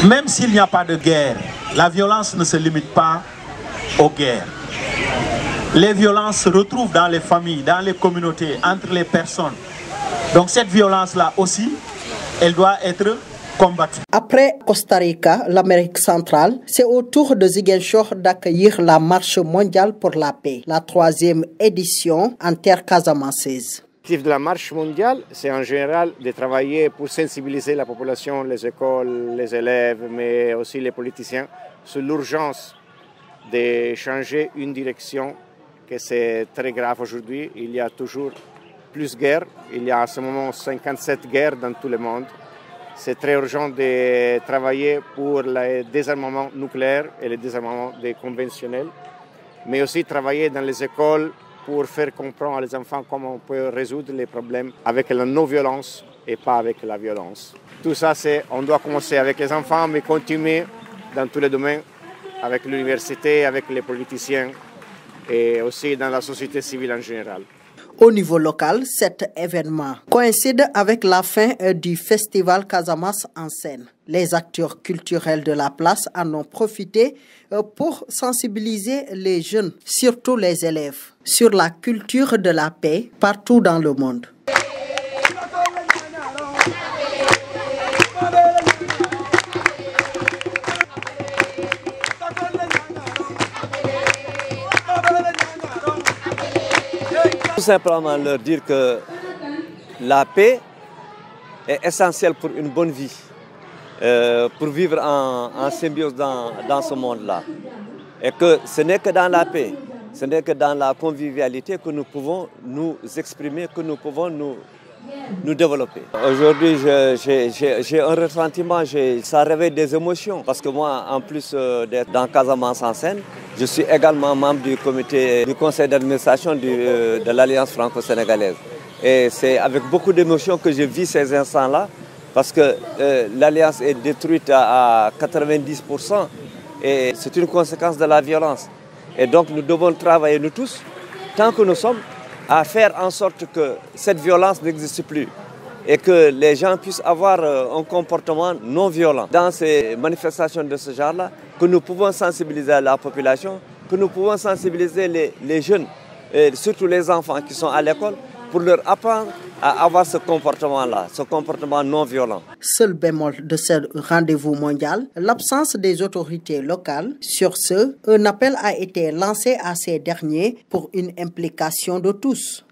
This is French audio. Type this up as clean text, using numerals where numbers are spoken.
Même s'il n'y a pas de guerre, la violence ne se limite pas aux guerres. Les violences se retrouvent dans les familles, dans les communautés, entre les personnes. Donc cette violence-là aussi, elle doit être combattue. Après Costa Rica, l'Amérique centrale, c'est au tour de Ziguinchor d'accueillir la Marche mondiale pour la paix, la 3e édition en terre casamançaise. L'objectif de la Marche mondiale, c'est en général de travailler pour sensibiliser la population, les écoles, les élèves, mais aussi les politiciens, sur l'urgence de changer une direction, que c'est très grave aujourd'hui. Il y a toujours plus de guerres. Il y a en ce moment 57 guerres dans tout le monde. C'est très urgent de travailler pour le désarmement nucléaire et le désarmement des conventionnels, mais aussi travailler dans les écoles pour faire comprendre aux enfants comment on peut résoudre les problèmes avec la non-violence et pas avec la violence. Tout ça, on doit commencer avec les enfants, mais continuer dans tous les domaines, avec l'université, avec les politiciens et aussi dans la société civile en général. Au niveau local, cet événement coïncide avec la fin du festival Casamance en scène. Les acteurs culturels de la place en ont profité pour sensibiliser les jeunes, surtout les élèves, sur la culture de la paix partout dans le monde. Tout simplement leur dire que la paix est essentielle pour une bonne vie, pour vivre en symbiose dans ce monde-là. Et que ce n'est que dans la paix, ce n'est que dans la convivialité que nous pouvons nous exprimer, que nous pouvons nous développer. Aujourd'hui, j'ai un ressentiment, ça réveille des émotions. Parce que moi, en plus d'être dans Casamance en scène, je suis également membre du conseil d'administration de l'Alliance franco-sénégalaise. Et c'est avec beaucoup d'émotions que je vis ces instants-là, parce que l'Alliance est détruite à 90%, et c'est une conséquence de la violence. Et donc nous devons travailler, nous tous, tant que nous sommes, à faire en sorte que cette violence n'existe plus et que les gens puissent avoir un comportement non violent. Dans ces manifestations de ce genre-là, que nous pouvons sensibiliser la population, que nous pouvons sensibiliser les jeunes, et surtout les enfants qui sont à l'école, pour leur apprendre à avoir ce comportement-là, ce comportement non violent. Seul bémol de ce rendez-vous mondial, l'absence des autorités locales. Sur ce, un appel a été lancé à ces derniers pour une implication de tous.